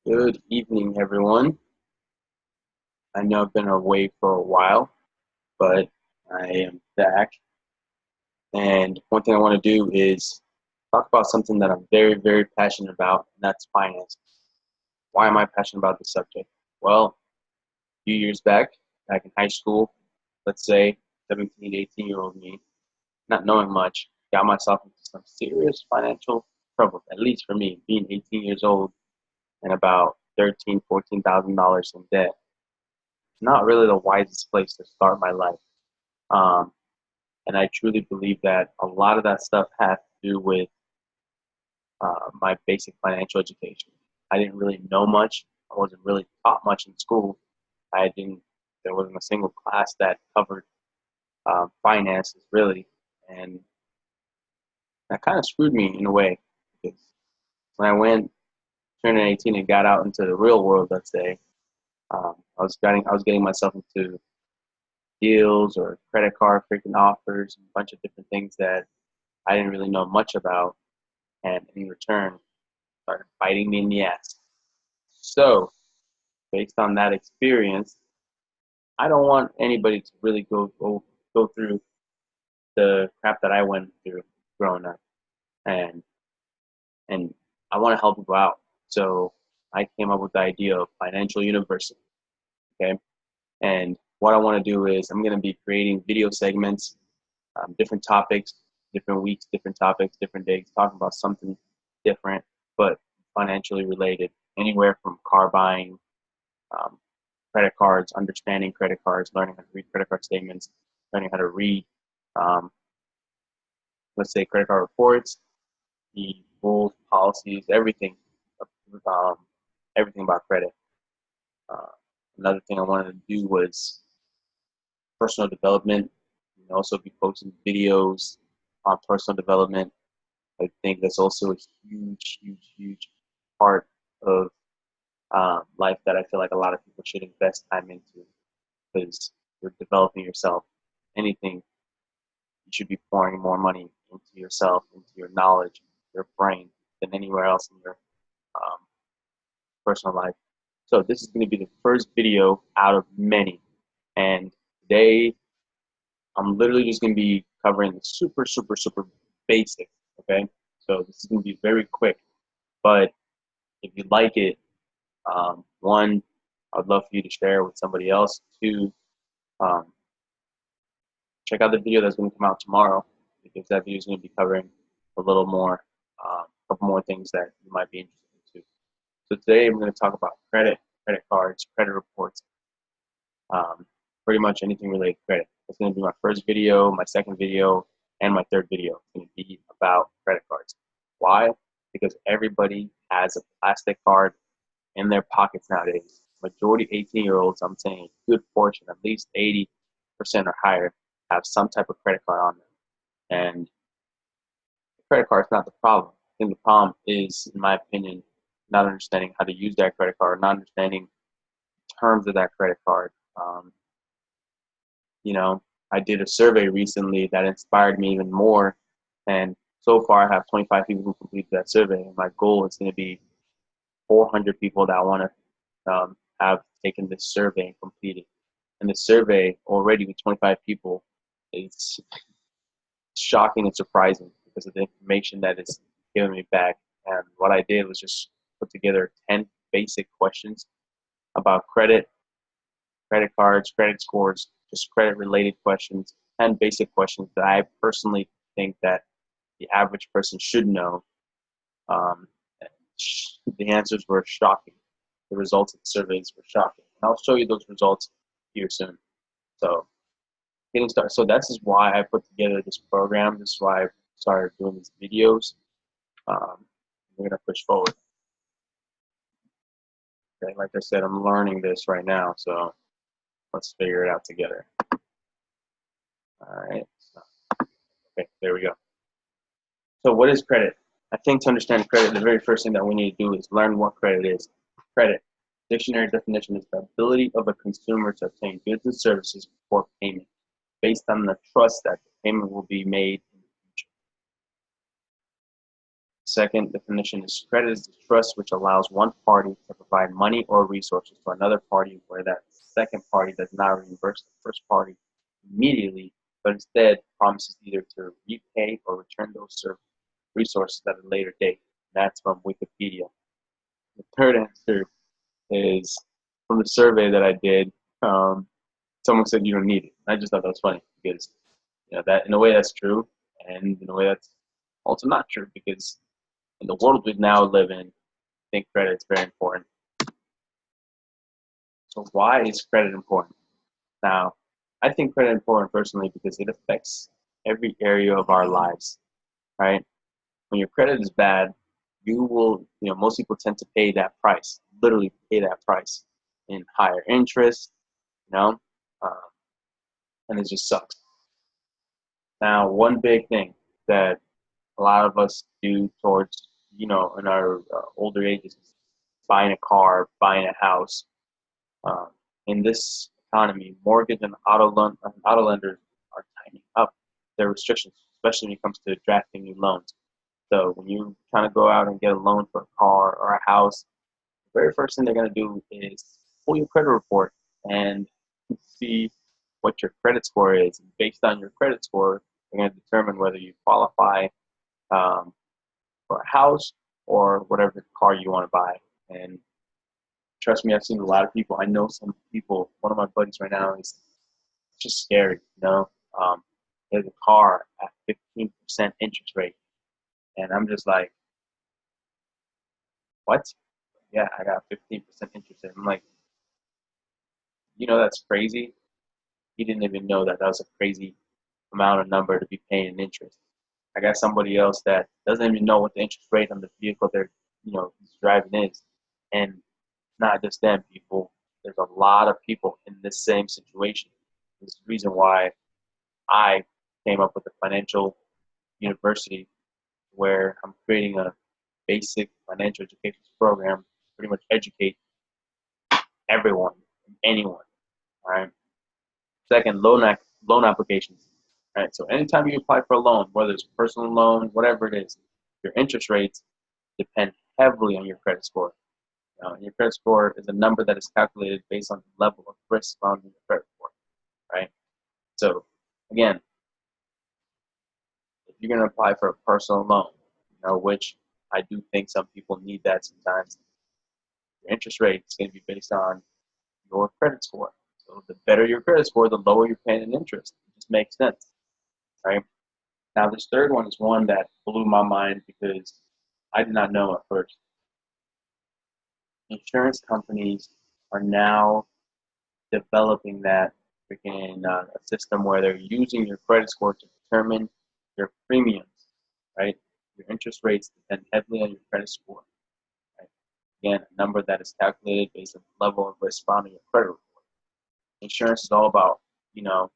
Good evening, everyone. I know I've been away for a while, but I am back. And one thing I want to do is talk about something that I'm very, very passionate about, and that's finance. Why am I passionate about this subject? Well, a few years back in high school, let's say 17 to 18-year-old me, not knowing much, got myself into some serious financial trouble, at least for me, being 18 years old and about $14,000 in debt. Not really the wisest place to start my life. Um, and I truly believe that a lot of that stuff has to do with my basic financial education. I didn't really know much. I wasn't really taught much in school. I didn't. There wasn't a single class that covered finances really, and that kind of screwed me in a way because when I went turning 18 and got out into the real world, let's say, I was getting myself into deals or credit card freaking offers and a bunch of different things that I didn't really know much about, and in return, started biting me in the ass. So, based on that experience, I don't want anybody to really go through the crap that I went through growing up, and and I want to help people out. So, I came up with the idea of financial university. Okay, and what I want to do is I'm going to be creating video segments, different topics, different weeks, different topics, different days, talking about something different, but financially related. Anywhere from car buying, um, credit cards, understanding credit cards, learning how to read credit card statements, learning how to read, um, let's say, credit card reports, the rules, policies, everything, um, everything about credit. Uh, Another thing I wanted to do was personal development. Also be posting videos on personal development. I think that's also a huge, huge, huge part of life that I feel like a lot of people should invest time into because you're developing yourself. Anything, you should be pouring more money into yourself, into your knowledge, your brain than anywhere else in your um, personal life. So this is going to be the first video out of many. And today, I'm literally just going to be covering the super, super, super basic. Okay. So this is going to be very quick. But if you like it, one, I'd love for you to share with somebody else. Two, um, check out the video that's going to come out tomorrow because that video is going to be covering a little more, a couple more things that you might be interested in too. So today I'm going to talk about credit, credit cards, credit reports, um, pretty much anything related to credit. It's going to be my first video, my second video, and my third video. It's going to be about credit cards. Why? Because everybody has a plastic card in their pockets nowadays. Majority 18-year-olds, I'm saying a good portion, at least 80% or higher, have some type of credit card on them. And the credit card is not the problem. I think the problem is, in my opinion, not understanding how to use that credit card, not understanding terms of that credit card. Um, you know, I did a survey recently that inspired me even more. And so far, I have 25 people who completed that survey. And my goal is going to be 400 people that want to have taken this survey and completed. And the survey already with 25 people is shocking and surprising because of the information that is given me back. And what I did was just put together 10 basic questions about credit, credit cards, credit scores, just credit related questions, 10 basic questions that I personally think that the average person should know. Um, the answers were shocking. The results of the surveys were shocking. And I'll show you those results here soon. So getting started. So this is why I put together this program. This is why I started doing these videos. We're gonna push forward. Okay, like I said, I'm learning this right now, so let's figure it out together. All right. So, okay, there we go. So what is credit? I think to understand credit, the very first thing that we need to do is learn what credit is. Credit, dictionary definition, is the ability of a consumer to obtain goods and services before payment, based on the trust that the payment will be made in the future. Second definition is credit is the trust which allows one party to provide money or resources to another party where that second party does not reimburse the first party immediately, but instead promises either to repay or return those resources at a later date. That's from Wikipedia. The third answer is from the survey that I did. Um, Someone said you don't need it. I just thought that was funny because that in a way that's true, and in a way that's also not true because in the world we now live in, I think credit is very important. So why is credit important? Now, I think credit is important personally because it affects every area of our lives, right? When your credit is bad, you will, most people tend to pay that price, literally pay that price in higher interest, you know, um, and it just sucks. Now, one big thing that a lot of us do towards, in our older ages is buying a car, buying a house. Um, in this economy, mortgage and auto lenders are tightening up their restrictions, especially when it comes to drafting new loans. So when you trying to go out and get a loan for a car or a house, the very first thing they're going to do is pull your credit report and see what your credit score is. And based on your credit score, they're going to determine whether you qualify um, for a house or whatever car you want to buy. And trust me, I've seen a lot of people. I know some people. One of my buddies right now is just scary. He has a car at 15% interest rate, and I'm just like, what? Yeah, I got 15% interest rate. I'm like, that's crazy. He didn't even know that was a crazy amount of number to be paying in interest. I got somebody else that doesn't even know what the interest rate on the vehicle he's driving is, and not just them people. There's a lot of people in this same situation. This is the reason why I came up with a financial university where I'm creating a basic financial education program to pretty much educate everyone and anyone. All right. Second, loan applications. All right. So anytime you apply for a loan, whether it's a personal loan, whatever it is, your interest rates depend heavily on your credit score. And your credit score is a number that is calculated based on the level of risk found in your credit score, right? So again, if you're going to apply for a personal loan, which I do think some people need that sometimes, your interest rate is going to be based on your credit score. So the better your credit score, the lower you're paying in interest. It just makes sense, right? Now this third one is one that blew my mind because I did not know at first. Insurance companies are now developing that freaking a system where they're using your credit score to determine your premiums, right? Your interest rates depend heavily on your credit score. Right? Again, a number that is calculated based on the level of risk found in your credit report. Insurance is all about, you know,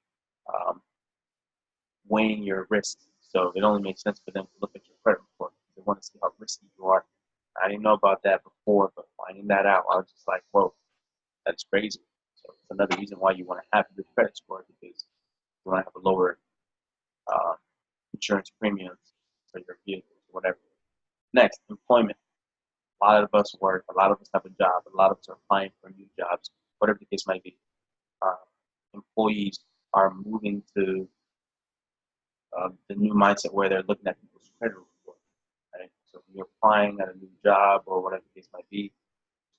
um, weighing your risks. So it only makes sense for them to look at your credit report. They want to see how risky you are. I didn't know about that before, but finding that out, I was just like, whoa, that's crazy. So it's another reason why you want to have a good credit score because you want to have a lower uh, insurance premiums for your vehicles, whatever. Next, employment. A lot of us work. A lot of us have a job. A lot of us are applying for new jobs, whatever the case might be. Uh, Employees are moving to the new mindset where they're looking at people's credit report. Right? So when you're applying at a new job or whatever the case might be,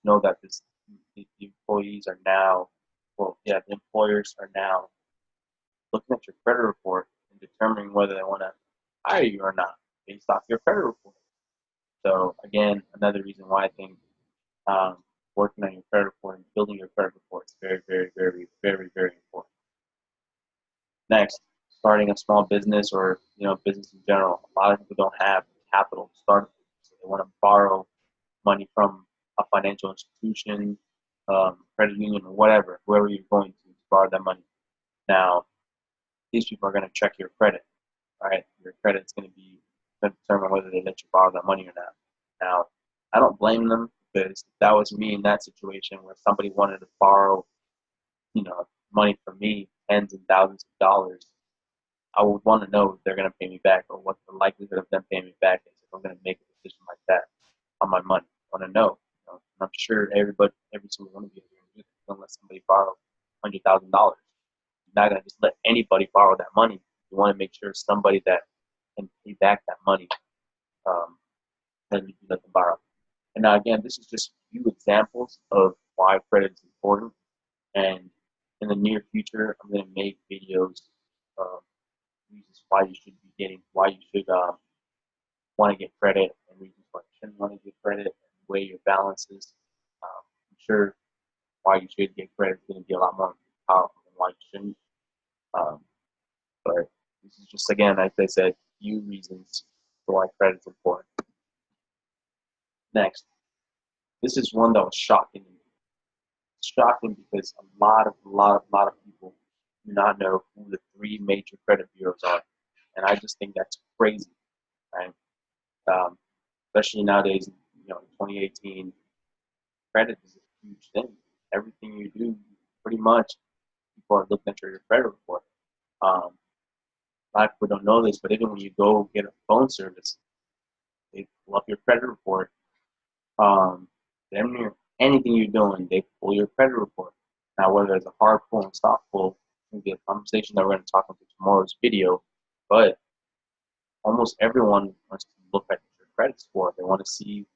know that the employees are now, the employers are now looking at your credit report and determining whether they want to hire you or not based off your credit report. So again, another reason why I think um, working on your credit report and building your credit report is very, very, very, very, very important. Next, starting a small business or business in general. A lot of people don't have capital to start, so they want to borrow money from a financial institution, credit union, or whatever, whoever you're going to borrow that money. Now, these people are going to check your credit. All right, your credit's going to determine whether they let you borrow that money or not. Now, I don't blame them because if that was me in that situation where somebody wanted to borrow, money from me, tens and thousands of dollars, I would want to know if they're going to pay me back or what the likelihood of them paying me back is if I'm going to make it decision like that on my money. I want to know. And I'm sure every single one of you are going to do this. Don't let somebody borrow $100,000. You're not going to just let anybody borrow that money. You want to make sure somebody that can pay back that money, then you let them borrow. And now again, this is just a few examples of why credit is important. And in the near future, I'm going to make videos, reasons why you should be getting, why you should want to get credit, and reasons why you shouldn't want to get credit, and weigh your balances. I'm sure why you should get credit is going to be a lot more powerful than why you shouldn't. Um, but this is just, again, like I said, few reasons for why credit is important. Next, this is one that was shocking to me. It's shocking because a lot of people do not know who the three major credit bureaus are, and I just think that's crazy, right? Especially nowadays, in 2018, credit is a huge thing. Everything you do, pretty much, people are looking at your credit report. A lot of people don't know this, but even when you go get a phone service, they pull up your credit report. Damn near anything you're doing, they pull your credit report. Now, whether it's a hard pull and soft pull, it's going to be a conversation that we're going to talk about in tomorrow's video, but almost everyone wants to look at your credit score. They want to see,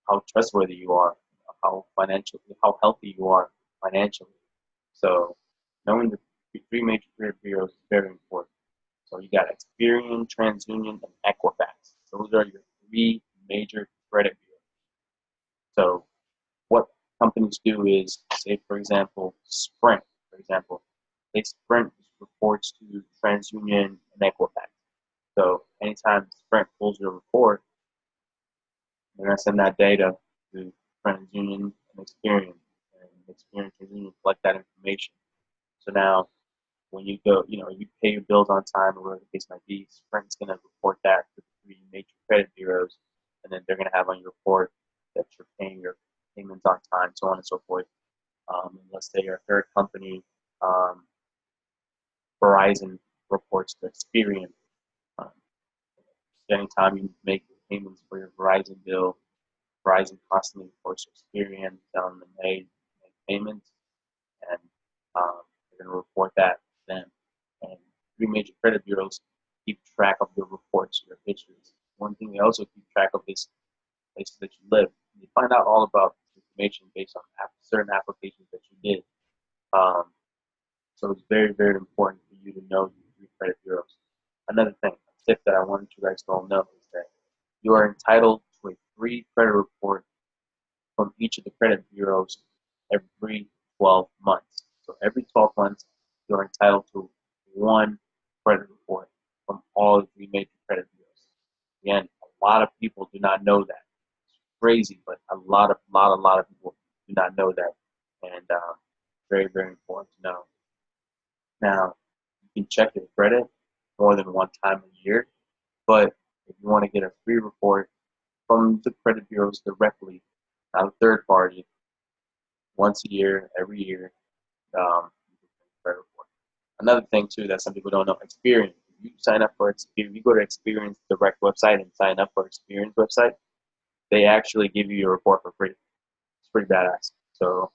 how trustworthy you are, how healthy you are financially. So knowing the three major credit bureaus is very important. So you got Experian, TransUnion, and Equifax. Those are your three major credit bureaus. So what companies do is, say for example, Sprint, for example, Sprint reports to TransUnion and Equifax. So anytime Sprint pulls your report, they're going to send that data to TransUnion and Experian. And Experian and TransUnion collect that information. So now when you go, you pay your bills on time or whatever the case might be, Sprint's going to report that to the three major credit bureaus, and then they're going to have on your report that you're paying your payments on time, so on and so forth. And let's say your third company, Verizon, reports to Experian. Anytime you make payments for your Verizon bill, Verizon constantly reports to Experian, telling them, hey, make payments, and they're going to report that to them. And three major credit bureaus keep track of your reports, your histories. One thing they also keep track of is places that you live. You find out all about information based on certain applications that you did. So it's very, very important for you to know your three credit bureaus. Another thing, a tip that I wanted you guys to all know is that you are entitled to a free credit report from each of the credit bureaus every 12 months. So every 12 months, you're entitled to one credit report from all three major credit bureaus. Again, a lot of people do not know that. It's crazy, but a lot of people do not know that, and very, very important to know. Now, you can check your credit more than one time a year, but if you want to get a free report from the credit bureaus directly, not a third party, once a year, every year, credit report. Another thing too that some people don't know, Experian. If you sign up for Experian, you go to Experian's direct website and sign up for Experian's website, they actually give you your report for free. It's pretty badass. So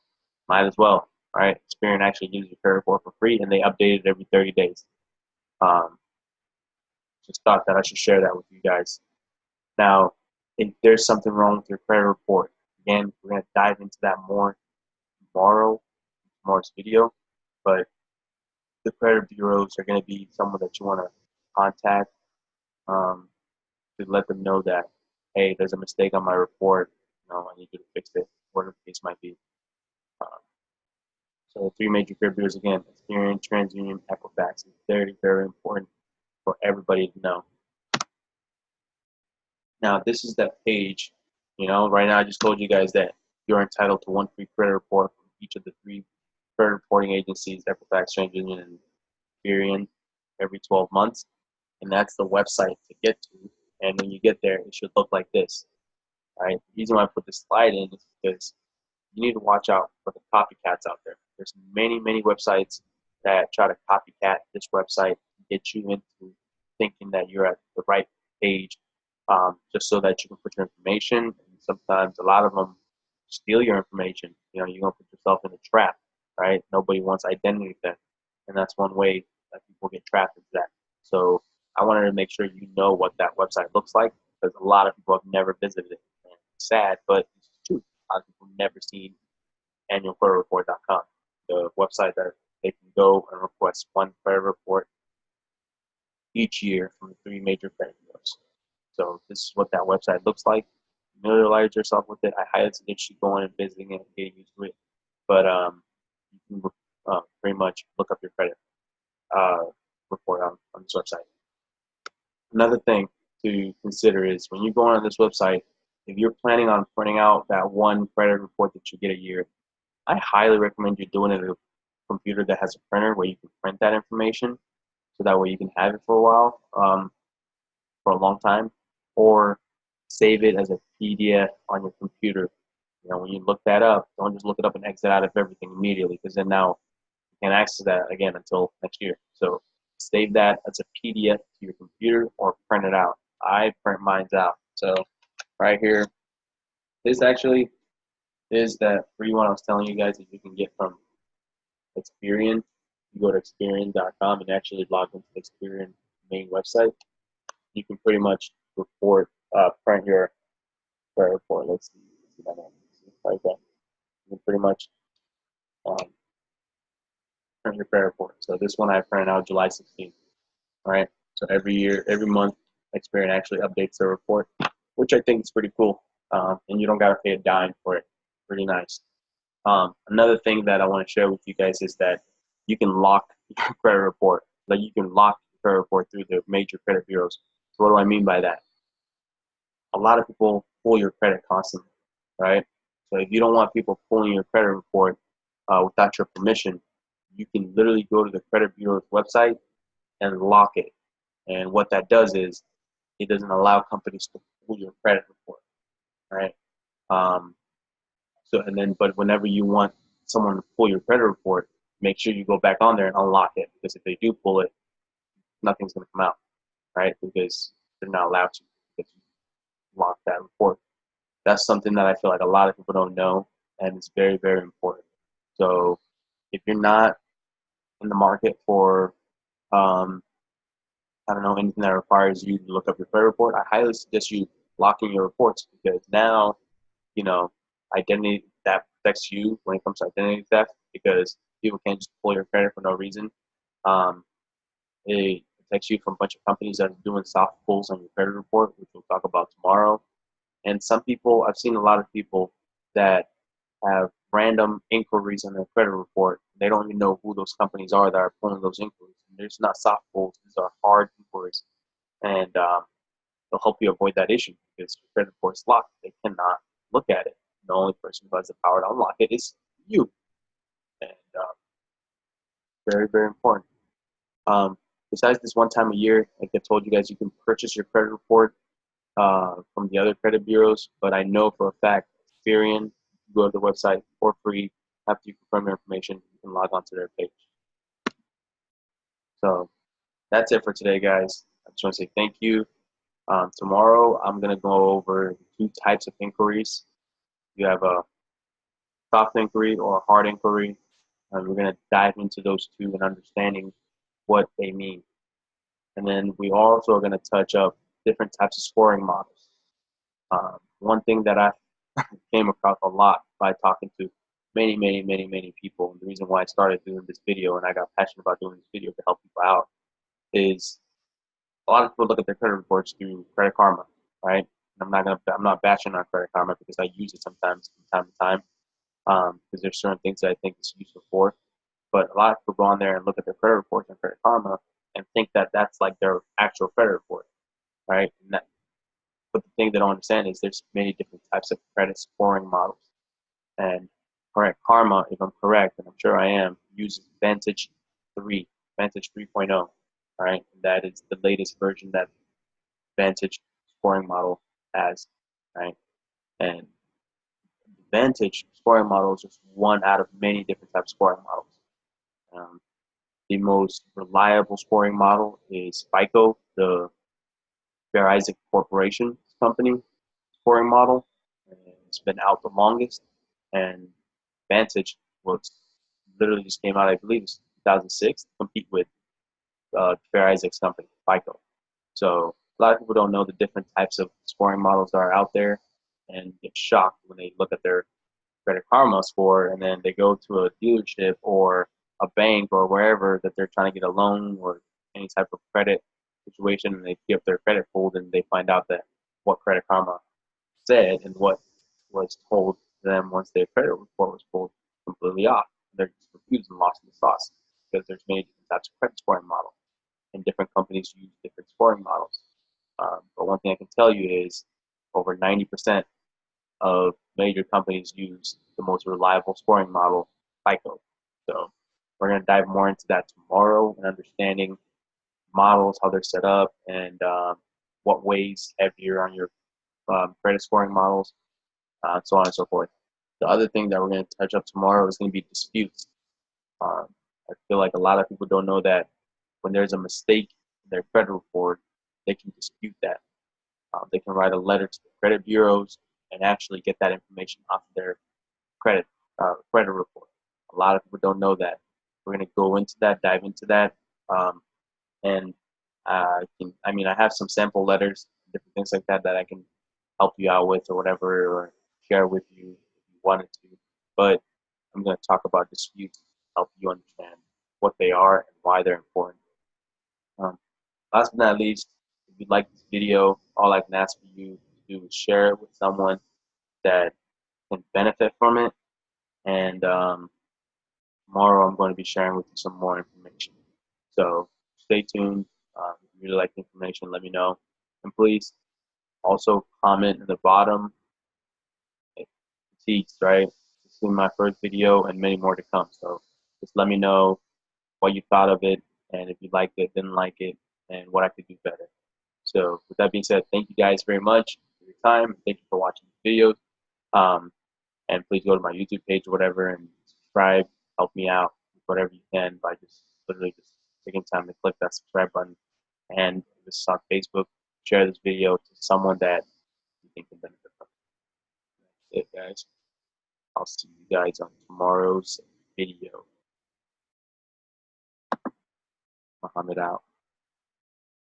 might as well, right? Experian actually gives you a credit report for free, and they update it every 30 days. Just thought that I should share that with you guys. Now, if there's something wrong with your credit report, again, we're going to dive into that more tomorrow's video, but the credit bureaus are going to be someone that you want to contact to let them know that, hey, there's a mistake on my report. I need you to fix it, whatever the case might be. So three major credit bureaus, again, Experian, TransUnion, Equifax, is very, very important for everybody to know. Now, this is that page. Right now I just told you guys that you're entitled to one free credit report from each of the three credit reporting agencies, Equifax, TransUnion, and Experian, every 12 months. And that's the website to get to. And when you get there, it should look like this. All right. The reason why I put this slide in is because you need to watch out for the copycats out there. There's many, many websites that try to copycat this website to get you into thinking that you're at the right page just so that you can put your information. And sometimes a lot of them steal your information. You know, you're gonna put yourself in a trap, right? Nobody wants identity theft, and that's one way that people get trapped into that. So I wanted to make sure you know what that website looks like because a lot of people have never visited it. And it's sad, but it's true. A lot of people have never seen annualcreditreport.com, the website that they can go and request one credit report each year from the three major credit bureaus. So this is what that website looks like. Familiarize yourself with it. I highly suggest you going and visiting it and getting used to it. But you can pretty much look up your credit report on this website. Another thing to consider is when you go on this website, if you're planning on printing out that one credit report that you get a year, I highly recommend you doing it at a computer that has a printer where you can print that information, so that way you can have it for a while, for a long time, or save it as a PDF on your computer. You know, when you look that up, don't just look it up and exit out of everything immediately, because then now you can't access that again until next year. So save that as a PDF to your computer or print it out. I print mine out. So right here, this actually is that free one I was telling you guys that you can get from Experian. You go to Experian.com and actually log into the Experian main website. You can pretty much print your credit report. Let's see that right there. You can pretty much um, print your credit report. So this one I printed out July 16th. All right. So every month, Experian actually updates their report, which I think is pretty cool. And you don't got to pay a dime for it. Pretty nice. Another thing that I want to share with you guys is that you can lock your credit report. Like you can lock your credit report through the major credit bureaus. So what do I mean by that? A lot of people pull your credit constantly, right? So if you don't want people pulling your credit report without your permission, you can literally go to the credit bureau's website and lock it. And what that does is it doesn't allow companies to pull your credit report, right? Um, but whenever you want someone to pull your credit report, make sure you go back on there and unlock it, because if they do pull it, nothing's going to come out, right? Because they're not allowed to, because you lock that report. That's something that I feel like a lot of people don't know, and it's very, very important. So if you're not in the market for, I don't know, anything that requires you to look up your credit report, I highly suggest you locking your reports, because now, you know, identity that protects you when it comes to identity theft, because people can't just pull your credit for no reason. Um, it protects you from a bunch of companies that are doing soft pulls on your credit report, which we'll talk about tomorrow. And some people, I've seen a lot of people that have random inquiries on their credit report. They don't even know who those companies are that are pulling those inquiries. And there's not soft pulls; these are hard inquiries, and they'll help you avoid that issue, because your credit report is locked. They cannot look at it. The only person who has the power to unlock it is you, and very, very important. Besides this one time a year, like I told you guys, you can purchase your credit report from the other credit bureaus, but I know for a fact, Experian, you go to the website for free. After you confirm your information, you can log onto their page. So that's it for today, guys. I just want to say thank you. Tomorrow, I'm going to go over two types of inquiries. You have a soft inquiry or a hard inquiry, and we're going to dive into those two and understanding what they mean. And then we also are going to touch up different types of scoring models. One thing that I came across a lot by talking to many, many, many, many people, and the reason why I started doing this video and I got passionate about doing this video to help people out, is a lot of people look at their credit reports through Credit Karma, right? I'm not bashing on Credit Karma, because I use it sometimes from time to time, because there's certain things that I think it's useful for. But a lot of people go on there and look at their credit reports on Credit Karma and think that that's like their actual credit report, right? But the thing they don't understand is there's many different types of credit scoring models. And Credit Karma, if I'm correct, and I'm sure I am, uses Vantage 3, Vantage 3.0, all right? And that is the latest version that Vantage scoring model has, right? And Vantage scoring model is just one out of many different types of scoring models. The most reliable scoring model is FICO, the Fair Isaac Corporation. company scoring model, and it's been out the longest. And Vantage was literally just came out, I believe, it was 2006, to compete with Fair Isaac's company, FICO. So a lot of people don't know the different types of scoring models that are out there, and get shocked when they look at their Credit Karma score, and then they go to a dealership or a bank or wherever that they're trying to get a loan or any type of credit situation, and they get their credit pulled, and they find out that what Credit Karma said and what was told to them once their credit report was pulled completely off. They're just confused and lost in the sauce because there's many different types of credit scoring models, and different companies use different scoring models. But one thing I can tell you is over 90% of major companies use the most reliable scoring model, FICO. So we're going to dive more into that tomorrow and understanding models, how they're set up, and what weighs heavier on your credit scoring models, so on and so forth. The other thing that we're going to touch up tomorrow is going to be disputes. Um, I feel like a lot of people don't know that when there's a mistake in their credit report, they can dispute that. They can write a letter to the credit bureaus and actually get that information off of their credit report. A lot of people don't know that. We're going to go into that, dive into that, and I have some sample letters, different things like that that I can help you out with or whatever, or share with you if you wanted to. But I'm going to talk about disputes, help you understand what they are and why they're important. Um, Last but not least, if you like this video, all I can ask for you to do is share it with someone that can benefit from it. And tomorrow I'm going to be sharing with you some more information. So stay tuned. If you really like the information, let me know. And please also comment in the bottom. Critiques, right? This is my first video and many more to come. So just let me know what you thought of it, and if you liked it, didn't like it, and what I could do better. So with that being said, thank you guys very much for your time. Thank you for watching the videos. And please go to my YouTube page or whatever and subscribe. Help me out with whatever you can by just literally just taking time to click that subscribe button. And if this is on Facebook, share this video to someone that you think can benefit from it. That's it, guys. I'll see you guys on tomorrow's video. Muhammad out.